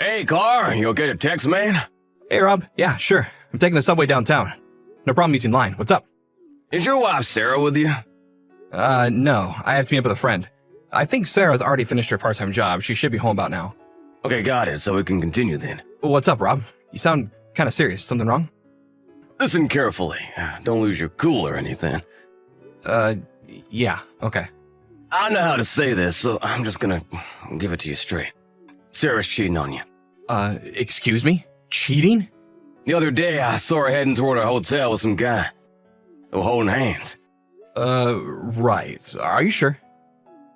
Hey, Car, you okay to text, man? Hey, Rob. Yeah, sure. I'm taking the subway downtown. No problem using line. What's up? Is your wife Sarah with you? No. I have to meet up with a friend. I think Sarah's already finished her part-time job. She should be home about now. Okay, got it, so we can continue then. What's up, Rob? You sound kind of serious. Something wrong? Listen carefully. Don't lose your cool or anything. Yeah. Okay. I know how to say this, so I'm just gonna give it to you straight. Sarah's cheating on you. Excuse me? Cheating? The other day, I saw her heading toward a hotel with some guy. They were holding hands. Right. Are you sure?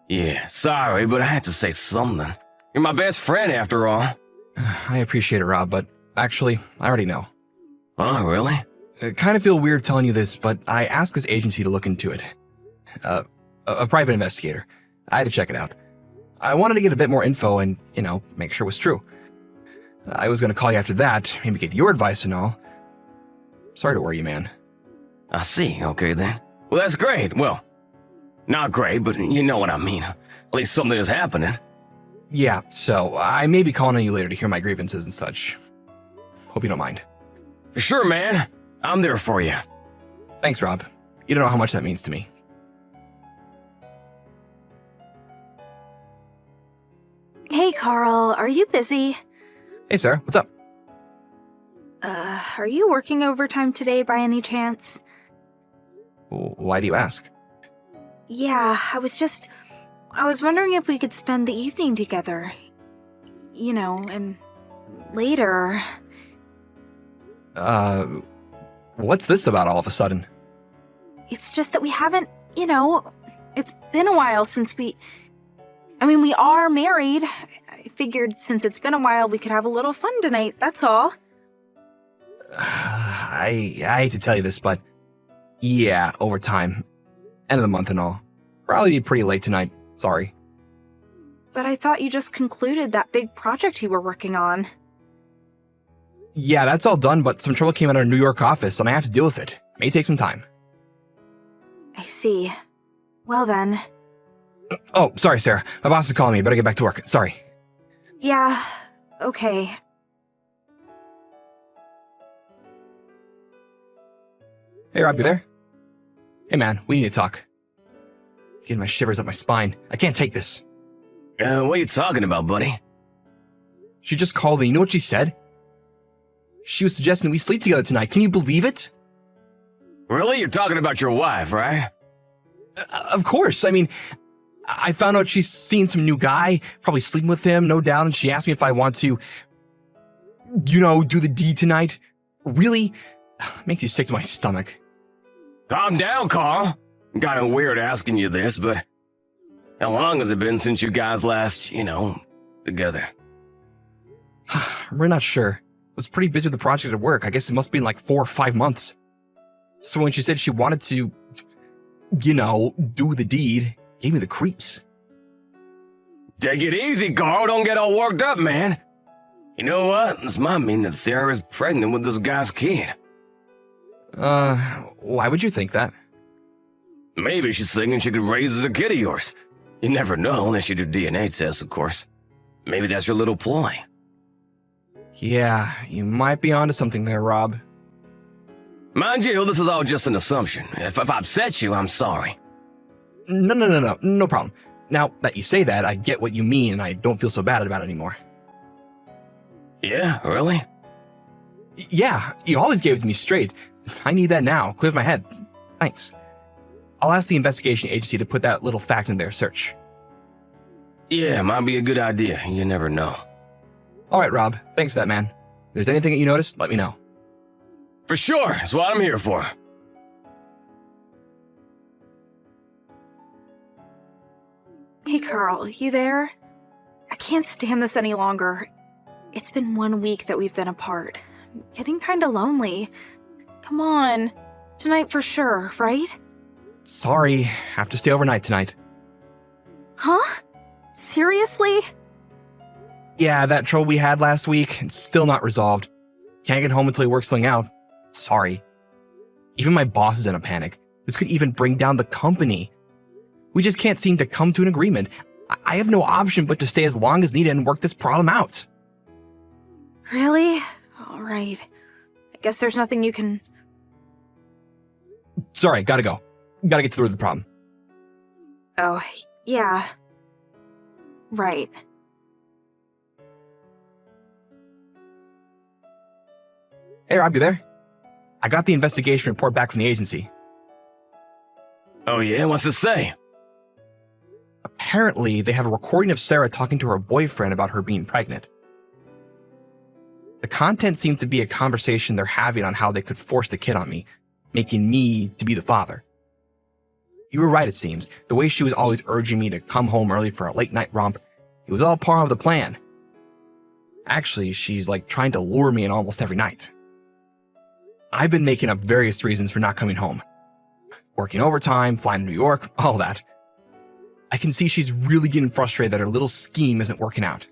Yeah, sorry, but I had to say something. You're my best friend, after all. I appreciate it, Rob, but actually, I already know. Oh, really? I kind of feel weird telling you this, but I asked this agency to look into it. A private investigator. I had to check it out. I wanted to get a bit more info and, make sure it was true. I was going to call you after that, maybe get your advice and all. Sorry to worry you, man. I see, okay then. Well, that's great. Well, not great, but you know what I mean. At least something is happening. Yeah, so I may be calling on you later to hear my grievances and such. Hope you don't mind. Sure, man. I'm there for you. Thanks, Rob. You don't know how much that means to me. Hey, Carl, are you busy? Hey, Sarah, what's up? Are you working overtime today by any chance? Why do you ask? Yeah, I was wondering if we could spend the evening together. And later. What's this about all of a sudden? It's just that we haven't, it's been a while since we are married. I figured since it's been a while, we could have a little fun tonight, that's all. I hate to tell you this, but yeah, overtime. End of the month and all. Probably be pretty late tonight. Sorry. But I thought you just concluded that big project you were working on. Yeah, that's all done, but some trouble came out of our New York office, and I have to deal with it. May take some time. I see. Well then. Oh, sorry, Sarah. My boss is calling me. Better get back to work. Sorry. Yeah, okay. Hey, Rob, you there? Hey, man, we need to talk. Getting my shivers up my spine. I can't take this. What are you talking about, buddy? She just called and you know what she said? She was suggesting we sleep together tonight. Can you believe it? Really? You're talking about your wife, right? Of course. I mean, I found out she's seen some new guy, probably sleeping with him, no doubt, and she asked me if I want to, do the deed tonight. Really? Makes you sick to my stomach. Calm down, Carl. Kinda weird asking you this, but how long has it been since you guys last, together? We're not sure. I was pretty busy with the project at work. I guess it must have been like 4 or 5 months. So when she said she wanted to, do the deed, gave me the creeps. Take it easy, Carl. Don't get all worked up, man. You know what? This might mean that Sarah is pregnant with this guy's kid. Why would you think that? Maybe she's thinking she could raise as a kid of yours. You never know unless you do DNA tests, of course. Maybe that's your little ploy. Yeah, you might be onto something there, Rob. Mind you, this is all just an assumption. If I upset you, I'm sorry. No problem. Now that you say that, I get what you mean and I don't feel so bad about it anymore. Yeah, really? Yeah, you always gave it to me straight. I need that now. Clears my head. Thanks. I'll ask the investigation agency to put that little fact in their search. Yeah, might be a good idea. You never know. All right, Rob. Thanks for that, man. If there's anything that you noticed, let me know. For sure. That's what I'm here for. Hey, Carl, you there? I can't stand this any longer. It's been 1 week that we've been apart. I'm getting kinda lonely. Come on. Tonight for sure, right? Sorry, have to stay overnight tonight. Huh? Seriously? Yeah, that trouble we had last week, it's still not resolved. Can't get home until he works something out. Sorry. Even my boss is in a panic. This could even bring down the company. We just can't seem to come to an agreement. I have no option but to stay as long as needed and work this problem out. Really? All right. I guess there's nothing you can... Sorry, gotta go. Gotta get to the root of the problem. Oh, yeah. Right. Hey, Rob, you there? I got the investigation report back from the agency. Oh yeah, what's it say? Apparently, they have a recording of Sarah talking to her boyfriend about her being pregnant. The content seemed to be a conversation they're having on how they could force the kid on me, making me to be the father. You were right, it seems. The way she was always urging me to come home early for a late-night romp, it was all part of the plan. Actually, she's like trying to lure me in almost every night. I've been making up various reasons for not coming home. Working overtime, flying to New York, all that. I can see she's really getting frustrated that her little scheme isn't working out.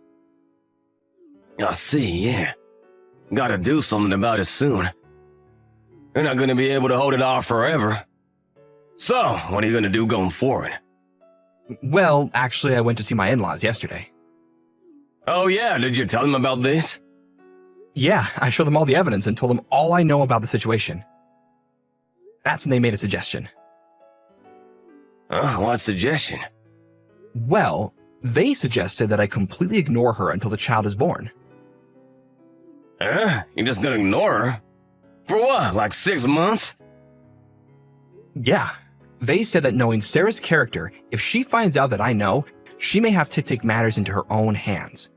I see, yeah. Gotta do something about it soon. You're not gonna be able to hold it off forever. So, what are you gonna do going forward? Well, actually, I went to see my in-laws yesterday. Oh yeah, did you tell them about this? Yeah, I showed them all the evidence and told them all I know about the situation. That's when they made a suggestion. What suggestion? Well, they suggested that I completely ignore her until the child is born. You're just gonna ignore her? For what, like 6 months? Yeah, they said that knowing Sarah's character, if she finds out that I know, she may have to take matters into her own hands.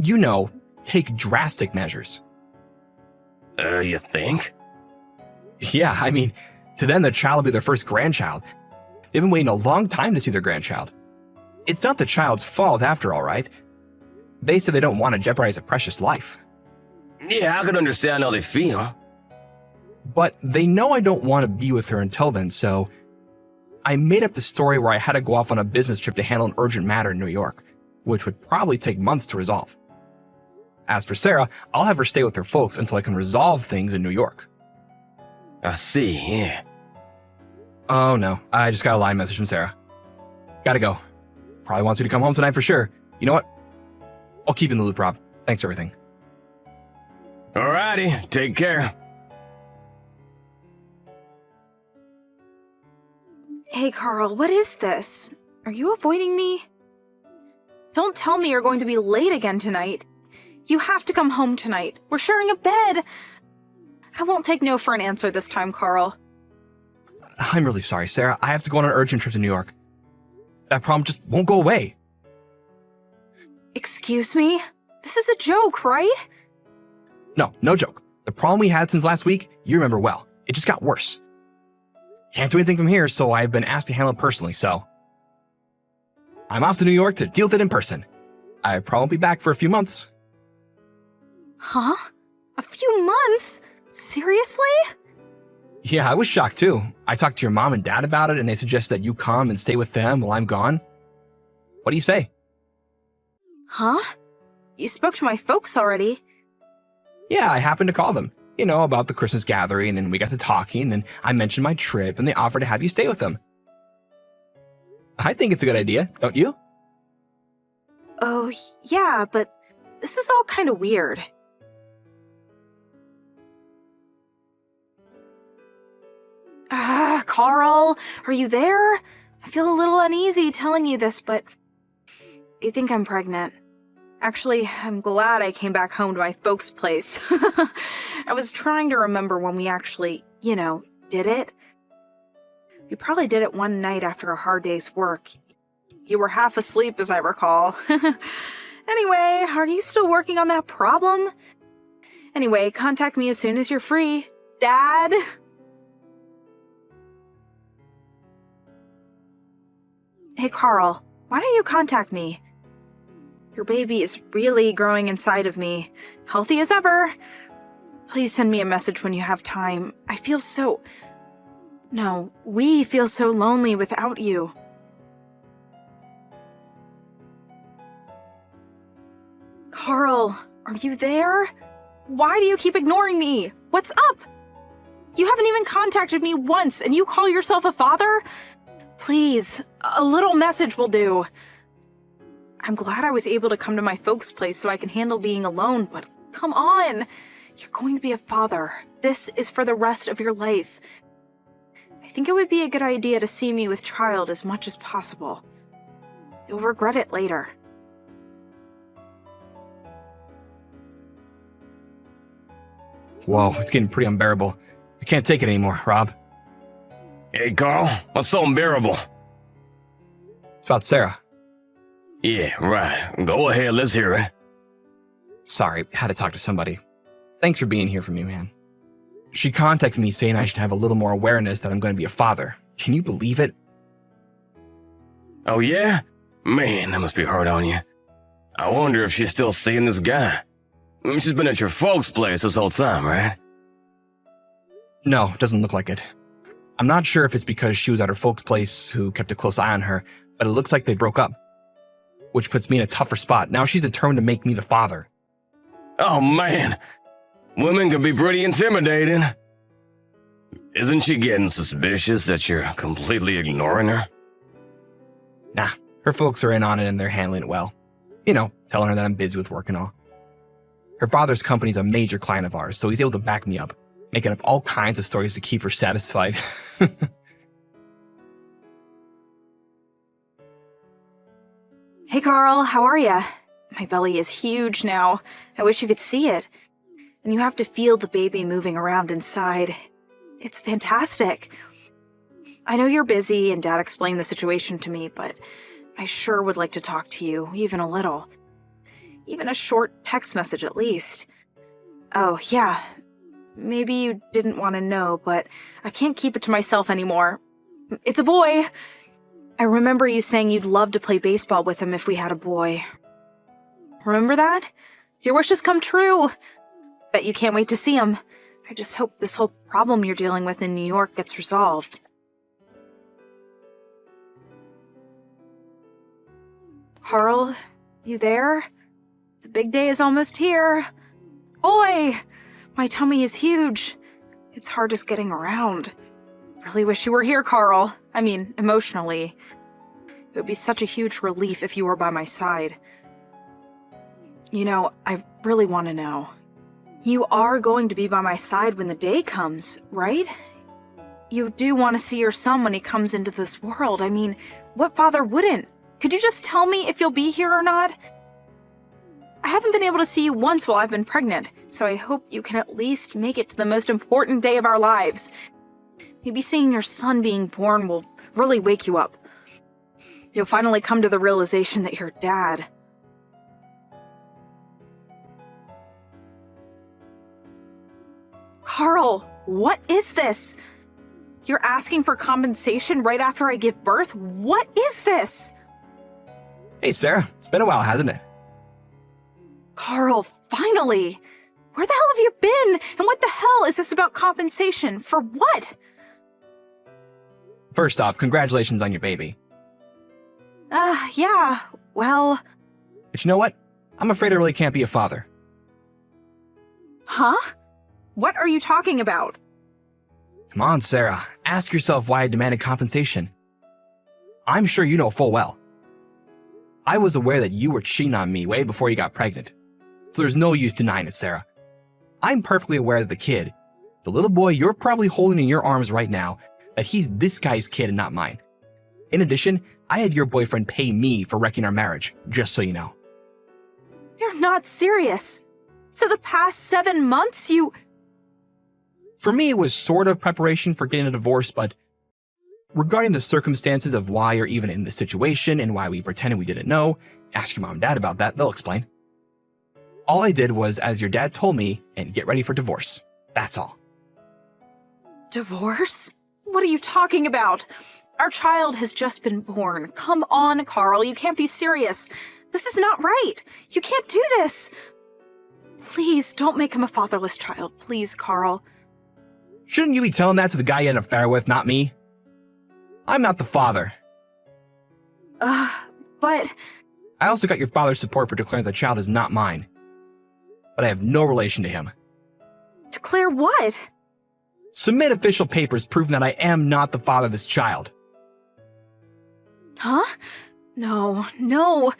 You know, take drastic measures. You think? Yeah, I mean, to them the child will be their first grandchild. They've been waiting a long time to see their grandchild. It's not the child's fault after all, right? They said they don't want to jeopardize a precious life. Yeah, I could understand how they feel. But they know I don't want to be with her until then, so I made up the story where I had to go off on a business trip to handle an urgent matter in New York, which would probably take months to resolve. As for Sarah, I'll have her stay with her folks until I can resolve things in New York. I see, yeah. Oh no, I just got a line message from Sarah. Gotta go. Probably wants you to come home tonight for sure. You know what? I'll keep you in the loop, Rob. Thanks for everything. Alrighty, take care. Hey, Carl, what is this? Are you avoiding me? Don't tell me you're going to be late again tonight. You have to come home tonight. We're sharing a bed. I won't take no for an answer this time, Carl. I'm really sorry, Sarah. I have to go on an urgent trip to New York. That problem just won't go away. Excuse me? This is a joke, right? No, no joke. The problem we had since last week, you remember well. It just got worse. Can't do anything from here, so I've been asked to handle it personally, so I'm off to New York to deal with it in person. I'll probably be back for a few months. Huh? A few months? Seriously? Yeah, I was shocked too. I talked to your mom and dad about it, and they suggest that you come and stay with them while I'm gone. What do you say? Huh? You spoke to my folks already. Yeah, I happened to call them. You know, about the Christmas gathering, and we got to talking, and I mentioned my trip, and they offered to have you stay with them. I think it's a good idea, don't you? Oh, yeah, but this is all kind of weird. Carl, are you there? I feel a little uneasy telling you this, but I think I'm pregnant. Actually, I'm glad I came back home to my folks' place. I was trying to remember when we actually, did it. We probably did it one night after a hard day's work. You were half asleep, as I recall. Anyway, are you still working on that problem? Anyway, contact me as soon as you're free. Dad? Hey, Carl, why don't you contact me? Your baby is really growing inside of me, healthy as ever. Please send me a message when you have time. We feel so lonely without you. Carl, are you there? Why do you keep ignoring me? What's up? You haven't even contacted me once, and you call yourself a father? Please, a little message will do. I'm glad I was able to come to my folks' place so I can handle being alone, but come Come on. You're going to be a father. This is for the rest of your life. I think it would be a good idea to see me with child as much as possible. You'll regret it later. Whoa, it's getting pretty unbearable. I can't take it anymore, Rob. Hey, Carl, what's so unbearable? It's about Sarah. Yeah, right. Go ahead, let's hear it. Sorry, had to talk to somebody. Thanks for being here for me, man. She contacted me saying I should have a little more awareness that I'm going to be a father. Can you believe it? Oh, yeah? Man, that must be hard on you. I wonder if she's still seeing this guy. She's been at your folks' place this whole time, right? No, it doesn't look like it. I'm not sure if it's because she was at her folks' place who kept a close eye on her, but it looks like they broke up. Which puts me in a tougher spot. Now she's determined to make me the father. Oh, man. Women can be pretty intimidating. Isn't she getting suspicious that you're completely ignoring her? Nah, her folks are in on it and they're handling it well. You know, telling her that I'm busy with work and all. Her father's company's a major client of ours, so he's able to back me up, making up all kinds of stories to keep her satisfied. Hey, Carl, how are ya? My belly is huge now. I wish you could see it. And you have to feel the baby moving around inside. It's fantastic. I know you're busy and Dad explained the situation to me, but I sure would like to talk to you, even a little. Even a short text message at least. Oh, yeah. Maybe you didn't want to know, but I can't keep it to myself anymore. It's a boy. I remember you saying you'd love to play baseball with him if we had a boy. Remember that? Your wishes come true. Bet you can't wait to see him. I just hope this whole problem you're dealing with in New York gets resolved. Carl, you there? The big day is almost here. Boy! My tummy is huge. It's hard just getting around. Really wish you were here, Carl. I mean, emotionally. It would be such a huge relief if you were by my side. You know, I really want to know. You are going to be by my side when the day comes, right? You do want to see your son when he comes into this world. I mean, what father wouldn't? Could you just tell me if you'll be here or not? I haven't been able to see you once while I've been pregnant, so I hope you can at least make it to the most important day of our lives. Maybe seeing your son being born will really wake you up. You'll finally come to the realization that you're Dad. Carl, what is this? You're asking for compensation right after I give birth? What is this? Hey, Sarah. It's been a while, hasn't it? Carl, finally! Where the hell have you been? And what the hell is this about compensation? For what? First off, congratulations on your baby. Yeah, well... But you know what? I'm afraid I really can't be a father. Huh? What are you talking about? Come on, Sarah. Ask yourself why I demanded compensation. I'm sure you know full well. I was aware that you were cheating on me way before you got pregnant. So there's no use denying it, Sarah. I'm perfectly aware that the kid, the little boy you're probably holding in your arms right now, that he's this guy's kid and not mine. In addition, I had your boyfriend pay me for wrecking our marriage, just so you know. You're not serious. So the past 7 months you... For me, it was sort of preparation for getting a divorce, but regarding the circumstances of why you're even in this situation and why we pretended we didn't know, ask your mom and dad about that, they'll explain. All I did was, as your dad told me, and get ready for divorce. That's all. Divorce? What are you talking about? Our child has just been born. Come on, Carl, you can't be serious. This is not right. You can't do this. Please, don't make him a fatherless child. Please, Carl. Shouldn't you be telling that to the guy you had an affair with, not me? I'm not the father. But... I also got your father's support for declaring the child is not mine. But I have no relation to him. Declare what? Submit official papers proving that I am not the father of this child. Huh? No.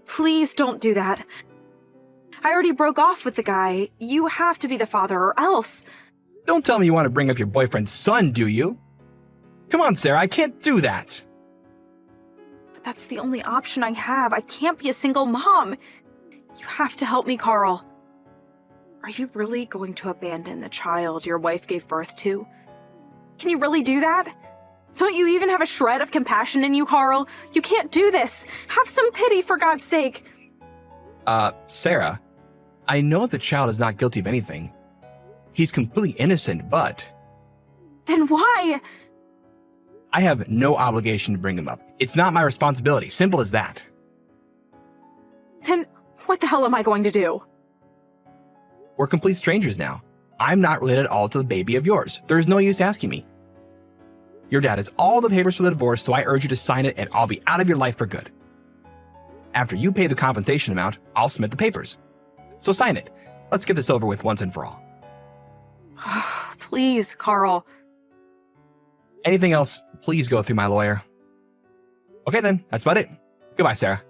Please don't do that. I already broke off with the guy. You have to be the father or else. Don't tell me you want to bring up your boyfriend's son, do you? Come on, Sarah, I can't do that. But that's the only option I have. I can't be a single mom. You have to help me, Carl. Are you really going to abandon the child your wife gave birth to? Can you really do that? Don't you even have a shred of compassion in you, Carl? You can't do this. Have some pity, for God's sake. Sarah, I know the child is not guilty of anything. He's completely innocent, but Then why? I have no obligation to bring him up. It's not my responsibility. Simple as that. Then what the hell am I going to do? We're complete strangers now. I'm not related at all to the baby of yours. There's no use asking me. Your dad has all the papers for the divorce, so I urge you to sign it and I'll be out of your life for good. After you pay the compensation amount, I'll submit the papers. So sign it. Let's get this over with once and for all. Please, Carl. Anything else, please go through my lawyer. Okay then, that's about it. Goodbye, Sarah.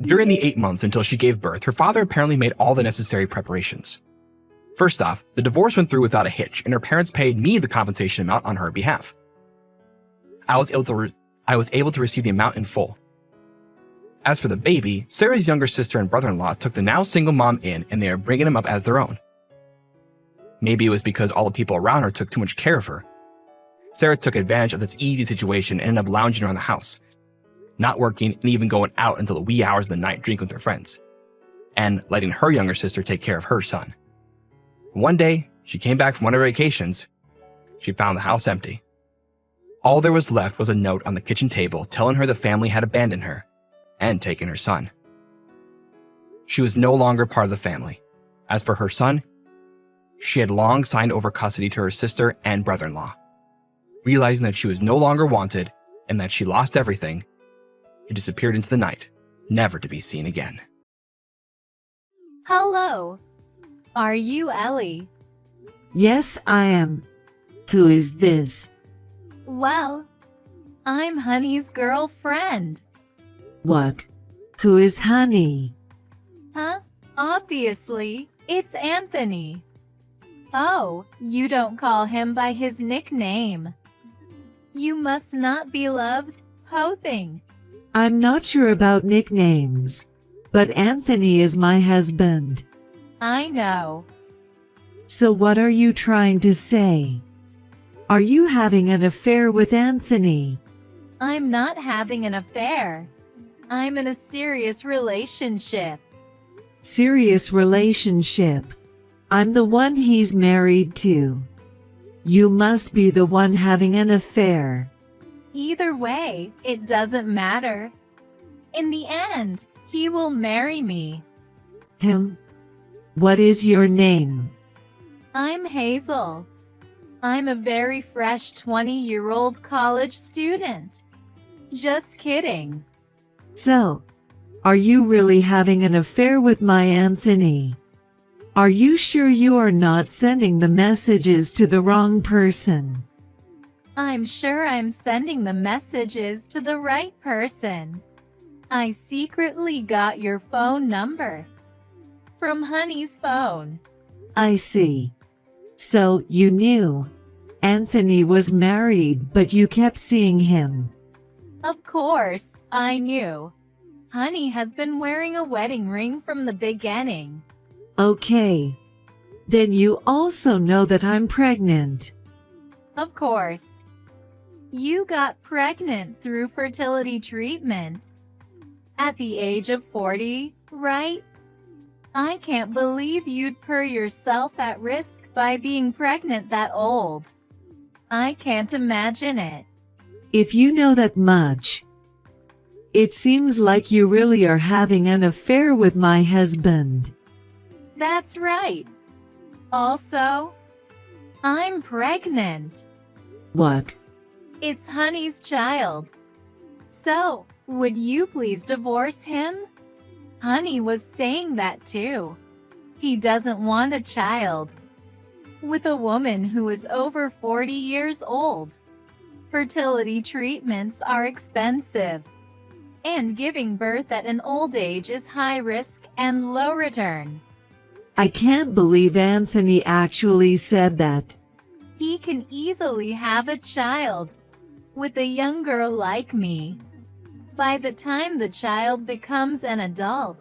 During the 8 months until she gave birth, her father apparently made all the necessary preparations. First off, the divorce went through without a hitch, and her parents paid me the compensation amount on her behalf. I was able to receive the amount in full. As for the baby, Sarah's younger sister and brother-in-law took the now single mom in, and they are bringing him up as their own. Maybe it was because all the people around her took too much care of her. Sarah took advantage of this easy situation and ended up lounging around the house, not working and even going out until the wee hours of the night drinking with her friends, and letting her younger sister take care of her son. One day, she came back from one of her vacations. She found the house empty. All there was left was a note on the kitchen table telling her the family had abandoned her and taken her son. She was no longer part of the family. As for her son, she had long signed over custody to her sister and brother-in-law. Realizing that she was no longer wanted and that she lost everything, she disappeared into the night, never to be seen again. Hello. Are you Ellie? Yes, I am. Who is this? Well, I'm Honey's girlfriend. What? Who is Honey? Huh? Obviously, it's Anthony. Oh, you don't call him by his nickname. You must not be loved, Pothing. I'm not sure about nicknames, but Anthony is my husband. I know. So what are you trying to say? Are you having an affair with Anthony? I'm not having an affair. I'm in a serious relationship. Serious relationship. I'm the one he's married to. You must be the one having an affair. Either way, it doesn't matter. In the end, he will marry me. Him? What is your name? I'm Hazel. I'm a very fresh 20-year-old college student. Just kidding. So, are you really having an affair with my Anthony? Are you sure you are not sending the messages to the wrong person? I'm sure I'm sending the messages to the right person. I secretly got your phone number from Honey's phone. I see. So, you knew. Anthony was married, but you kept seeing him. Of course, I knew. Honey has been wearing a wedding ring from the beginning. Okay. Then you also know that I'm pregnant. Of course. You got pregnant through fertility treatment. At the age of 40, right? I can't believe you'd put yourself at risk by being pregnant that old. I can't imagine it. If you know that much, it seems like you really are having an affair with my husband. That's right. Also, I'm pregnant. What? It's Honey's child. So, would you please divorce him? Honey was saying that too. He doesn't want a child with a woman who is over 40 years old. Fertility treatments are expensive. And giving birth at an old age is high risk and low return. I can't believe Anthony actually said that. He can easily have a child with a young girl like me. By the time the child becomes an adult,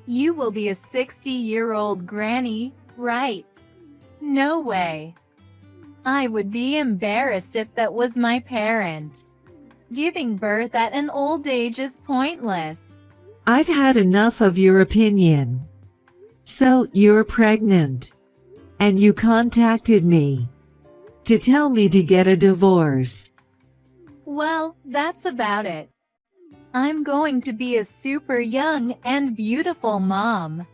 you will be a 60-year-old granny, right? No way. I would be embarrassed if that was my parent. Giving birth at an old age is pointless. I've had enough of your opinion. So, you're pregnant. And you contacted me to tell me to get a divorce. Well, that's about it. I'm going to be a super young and beautiful mom.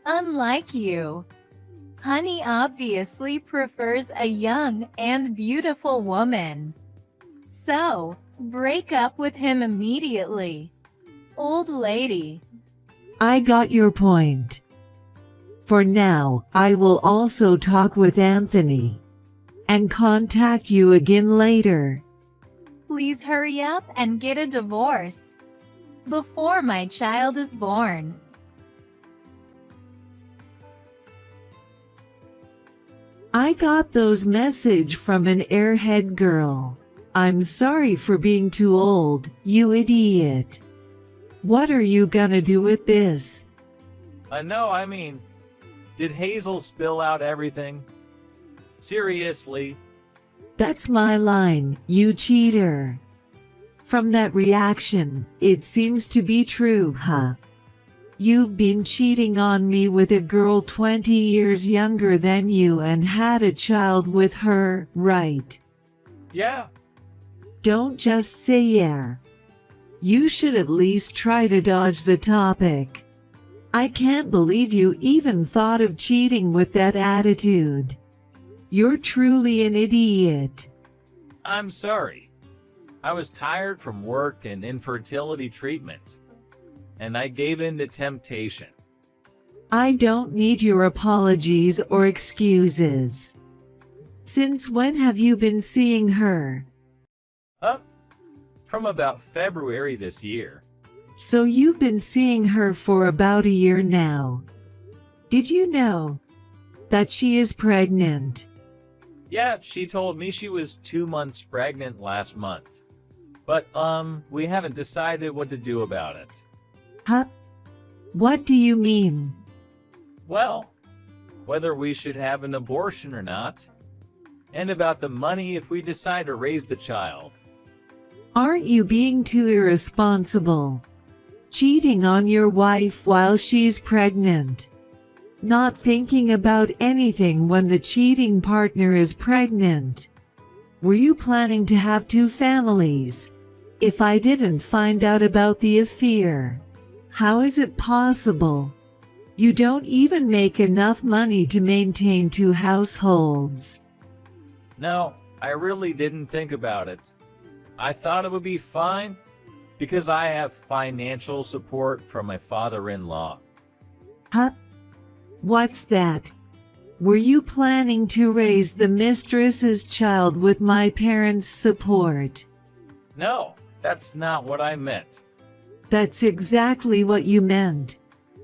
Unlike you. Honey obviously prefers a young and beautiful woman. So, break up with him immediately. Old lady. I got your point. For now, I will also talk with Anthony and contact you again later. Please hurry up and get a divorce before my child is born. I got those message from an airhead girl. I'm sorry for being too old, you idiot. What are you gonna do with this? No, I mean, did Hazel spill out everything? Seriously? That's my line, you cheater. From that reaction, it seems to be true, huh? You've been cheating on me with a girl 20 years younger than you and had a child with her, right? Yeah. Don't just say yeah. You should at least try to dodge the topic. I can't believe you even thought of cheating with that attitude. You're truly an idiot. I'm sorry. I was tired from work and infertility treatment, and I gave in to temptation. I don't need your apologies or excuses. Since when have you been seeing her? From about February this year. So you've been seeing her for about a year now. Did you know that she is pregnant? Yeah, she told me she was 2 months pregnant last month. But, we haven't decided what to do about it. Huh? What do you mean? Well, whether we should have an abortion or not, and about the money if we decide to raise the child. Aren't you being too irresponsible? Cheating on your wife while she's pregnant. Not thinking about anything when the cheating partner is pregnant. Were you planning to have 2 families? If I didn't find out about the affair, how is it possible? You don't even make enough money to maintain 2 households. No, I really didn't think about it. I thought it would be fine because I have financial support from my father-in-law. Huh? What's that? Were you planning to raise the mistress's child with my parents' support? No, that's not what I meant. That's exactly what you meant.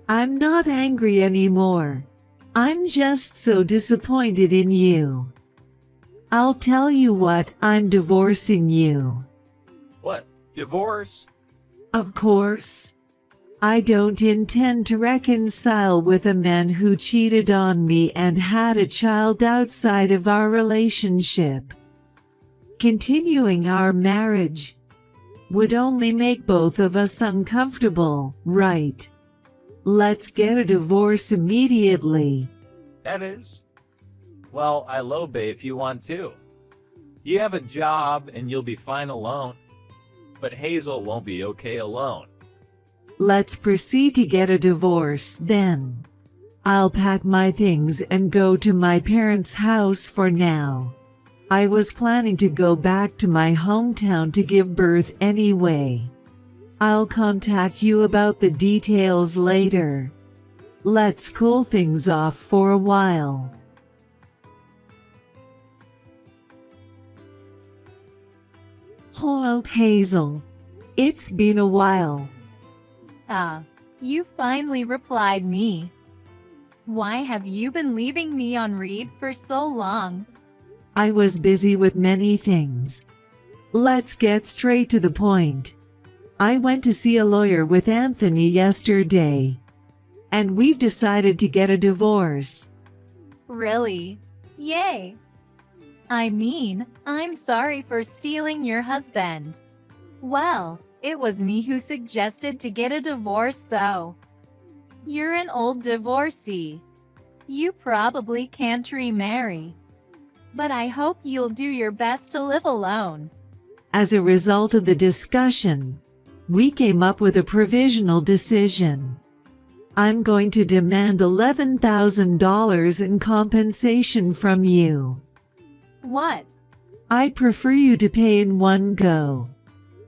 I'm not angry anymore. I'm just so disappointed in you. I'll tell you what, I'm divorcing you. What? Divorce? Of course. I don't intend to reconcile with a man who cheated on me and had a child outside of our relationship. Continuing our marriage would only make both of us uncomfortable, right? Let's get a divorce immediately. That is. Well, I lobe if you want to. You have a job and you'll be fine alone. But Hazel won't be okay alone. Let's proceed to get a divorce then. I'll pack my things and go to my parents' house for now. I was planning to go back to my hometown to give birth anyway. I'll contact you about the details later. Let's cool things off for a while. Hello, Hazel. It's been a while. You finally replied me. Why have you been leaving me on read for so long? I was busy with many things. Let's get straight to the point. I went to see a lawyer with Anthony yesterday, and we've decided to get a divorce. Really? Yay! I mean, I'm sorry for stealing your husband. Well, it was me who suggested to get a divorce though. You're an old divorcee. You probably can't remarry. But I hope you'll do your best to live alone. As a result of the discussion, we came up with a provisional decision. I'm going to demand $11,000 in compensation from you. What? I'd prefer you to pay in one go.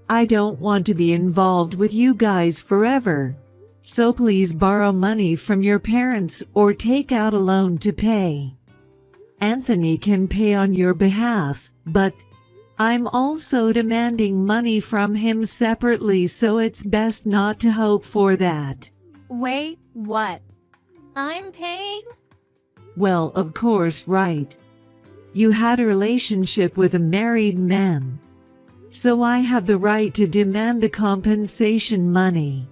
I don't want to be involved with you guys forever. So please borrow money from your parents or take out a loan to pay. Anthony can pay on your behalf, but I'm also demanding money from him separately, so it's best not to hope for that. Wait, what? I'm paying? Well, of course, right. You had a relationship with a married man. So I have the right to demand the compensation money.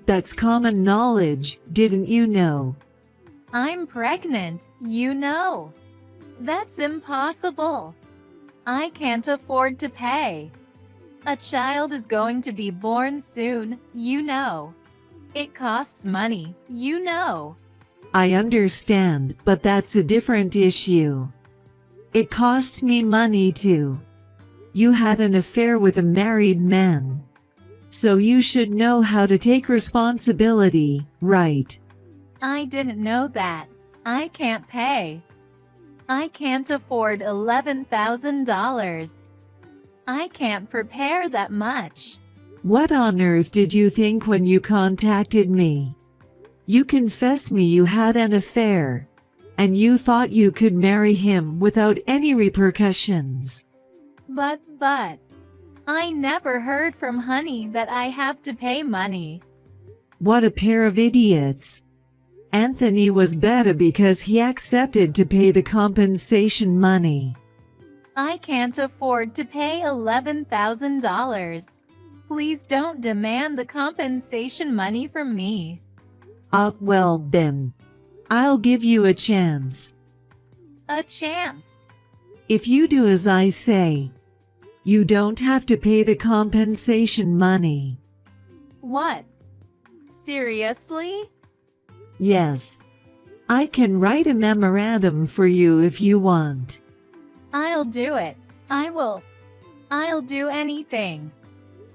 That's common knowledge, didn't you know? I'm pregnant, you know. That's impossible. I can't afford to pay. A child is going to be born soon, you know. It costs money, you know. I understand, but that's a different issue. It costs me money too. You had an affair with a married man. So you should know how to take responsibility, right? I didn't know that. I can't pay. I can't afford $11,000. I can't prepare that much. What on earth did you think when you contacted me? You confessed me you had an affair, and you thought you could marry him without any repercussions. But, I never heard from Honey that I have to pay money. What a pair of idiots. Anthony was better because he accepted to pay the compensation money. I can't afford to pay $11,000. Please don't demand the compensation money from me. Well then, I'll give you a chance. A chance. If you do as I say, you don't have to pay the compensation money. What? Seriously? Yes. I can write a memorandum for you if you want. I'll do it. I will. I'll do anything.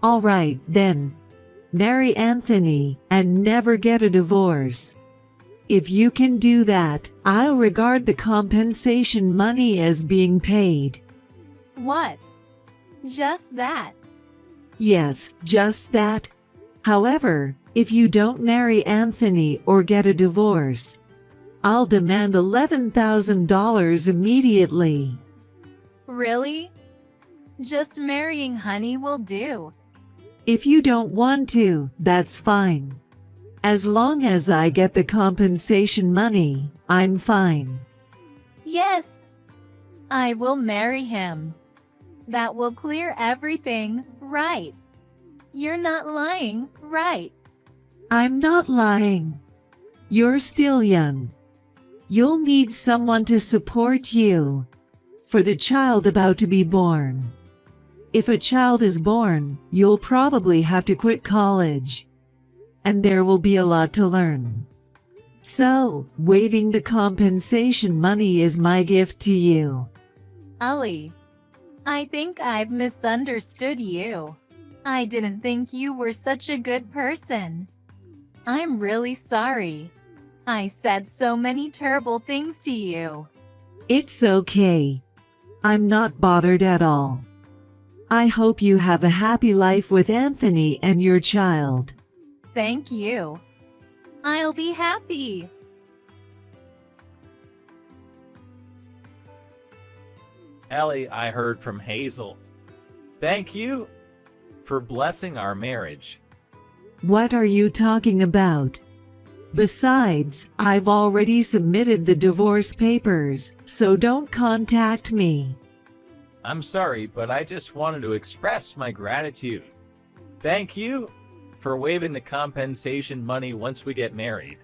All right, then. Marry Anthony and never get a divorce. If you can do that, I'll regard the compensation money as being paid. What? Just that? Yes, just that. However, if you don't marry Anthony or get a divorce, I'll demand $11,000 immediately. Really? Just marrying Honey will do. If you don't want to, that's fine. As long as I get the compensation money, I'm fine. Yes. I will marry him. That will clear everything, right? You're not lying, right? I'm not lying. You're still young. You'll need someone to support you for the child about to be born. If a child is born, you'll probably have to quit college, and there will be a lot to learn. So, waiving the compensation money is my gift to you. Ali, I think I've misunderstood you. I didn't think you were such a good person. I'm really sorry. I said so many terrible things to you. It's okay. I'm not bothered at all. I hope you have a happy life with Anthony and your child. Thank you. I'll be happy. Ellie, I heard from Hazel. Thank you for blessing our marriage. What are you talking about? Besides, I've already submitted the divorce papers, so don't contact me. I'm sorry, but I just wanted to express my gratitude. Thank you for waiving the compensation money once we get married.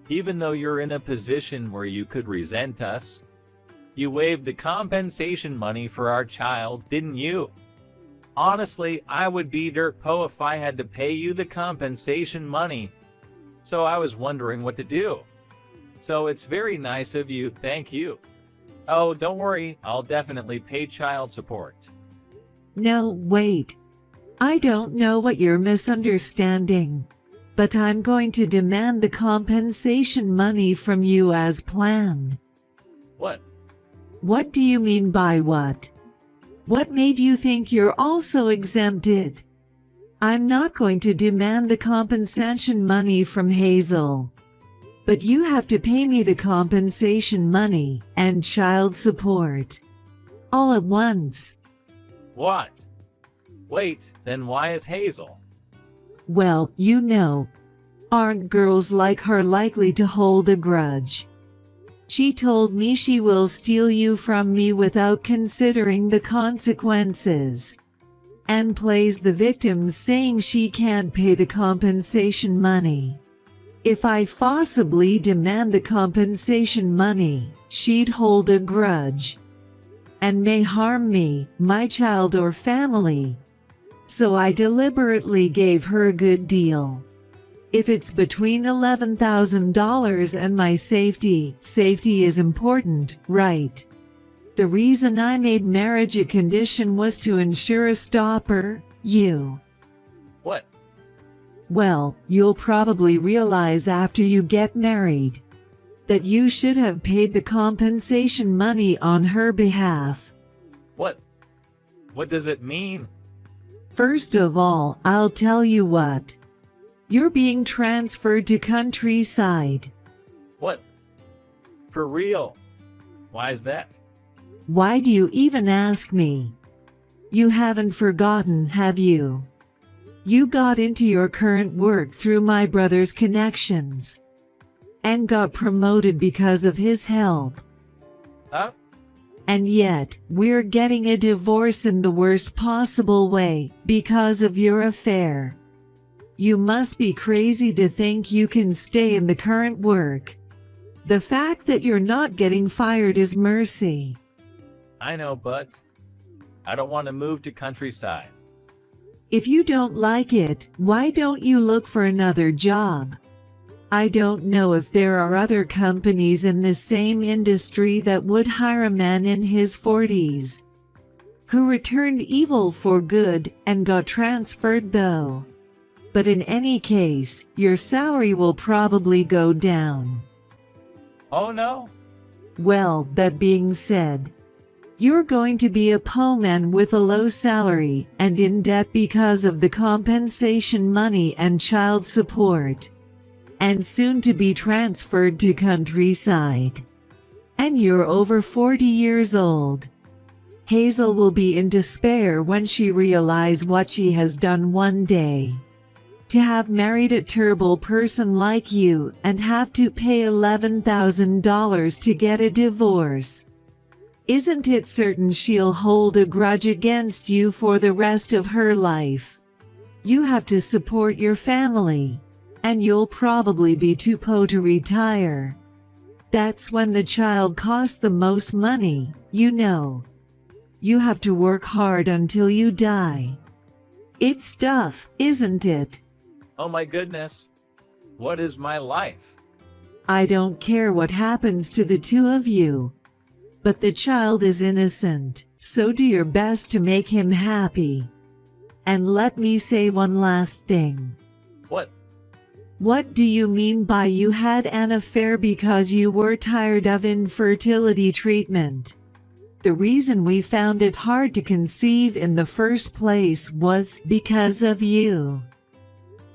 Even though you're in a position where you could resent us, you waived the compensation money for our child, didn't you? Honestly, I would be dirt po if I had to pay you the compensation money. So I was wondering what to do. So it's very nice of you, thank you. Oh, don't worry, I'll definitely pay child support. No, wait. I don't know what you're misunderstanding, but I'm going to demand the compensation money from you as planned. What? What do you mean by what? What made you think you're also exempted? I'm not going to demand the compensation money from Hazel. But you have to pay me the compensation money and child support. All at once. What? Wait, then why is Hazel? Well, you know, aren't girls like her likely to hold a grudge? She told me she will steal you from me without considering the consequences. And plays the victim saying she can't pay the compensation money. If I forcibly demand the compensation money, she'd hold a grudge. And may harm me, my child or family. So I deliberately gave her a good deal. If it's between $11,000 and my safety is important, right? The reason I made marriage a condition was to ensure a stopper, you. What? Well, you'll probably realize after you get married that you should have paid the compensation money on her behalf. What? What does it mean? First of all, I'll tell you what. You're being transferred to Countryside. What? For real? Why is that? Why do you even ask me? You haven't forgotten, have you? You got into your current work through my brother's connections and got promoted because of his help. Huh? And yet, we're getting a divorce in the worst possible way because of your affair. You must be crazy to think you can stay in the current work. The fact that you're not getting fired is mercy. I know, but I don't want to move to Countryside. If you don't like it, why don't you look for another job? I don't know if there are other companies in the same industry that would hire a man in his 40s who returned evil for good and got transferred though. But in any case, your salary will probably go down. Oh no? Well, that being said, you're going to be a poor man with a low salary and in debt because of the compensation money and child support, and soon to be transferred to Countryside. And you're over 40 years old. Hazel will be in despair when she realizes what she has done one day. To have married a terrible person like you and have to pay $11,000 to get a divorce. Isn't it certain she'll hold a grudge against you for the rest of her life? You have to support your family, and you'll probably be too poor to retire. That's when the child costs the most money, you know. You have to work hard until you die. It's tough, isn't it? Oh my goodness. What is my life? I don't care what happens to the two of you. But the child is innocent, so do your best to make him happy. And let me say one last thing. What? What do you mean by you had an affair because you were tired of infertility treatment? The reason we found it hard to conceive in the first place was because of you.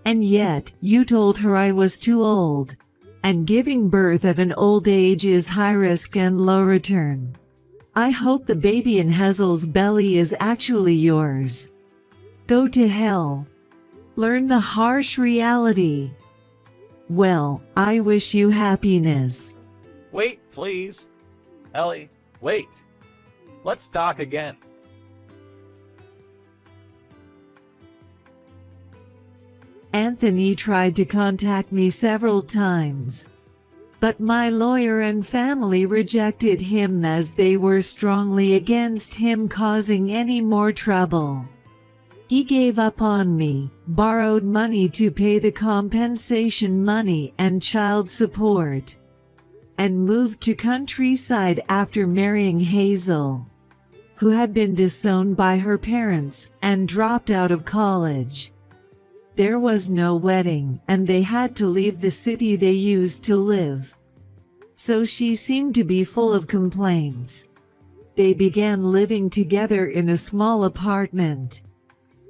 And yet, you told her I was too old. And giving birth at an old age is high risk and low return. I hope the baby in Hazel's belly is actually yours. Go to hell. Learn the harsh reality. Well, I wish you happiness. Wait, please. Ellie, wait. Let's talk again. Anthony tried to contact me several times, but my lawyer and family rejected him as they were strongly against him causing any more trouble. He gave up on me, borrowed money to pay the compensation money and child support, and moved to countryside after marrying Hazel, who had been disowned by her parents and dropped out of college. There was no wedding, and they had to leave the city they used to live. So she seemed to be full of complaints. They began living together in a small apartment.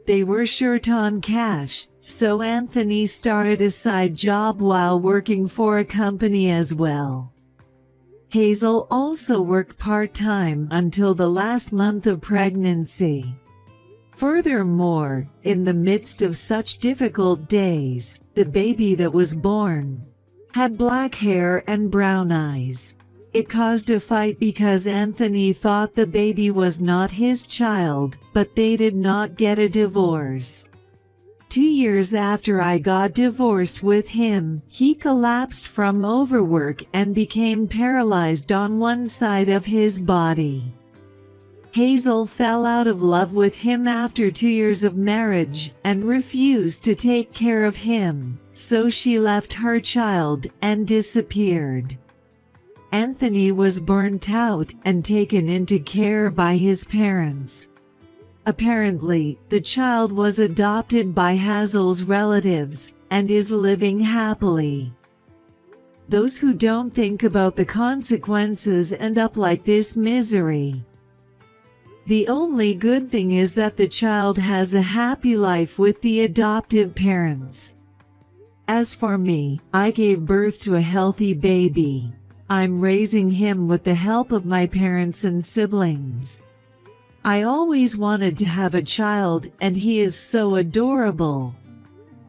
They were short on cash, so Anthony started a side job while working for a company as well. Hazel also worked part-time until the last month of pregnancy. Furthermore, in the midst of such difficult days, the baby that was born had black hair and brown eyes. It caused a fight because Anthony thought the baby was not his child, but they did not get a divorce. 2 years after I got divorced with him, he collapsed from overwork and became paralyzed on one side of his body. Hazel fell out of love with him after 2 years of marriage and refused to take care of him, so she left her child and disappeared. Anthony was burnt out and taken into care by his parents. Apparently, the child was adopted by Hazel's relatives and is living happily. Those who don't think about the consequences end up like this misery. The only good thing is that the child has a happy life with the adoptive parents. As for me, I gave birth to a healthy baby. I'm raising him with the help of my parents and siblings. I always wanted to have a child, and he is so adorable.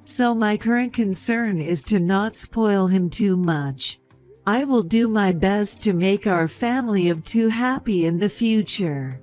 So my current concern is to not spoil him too much. I will do my best to make our family of two happy in the future.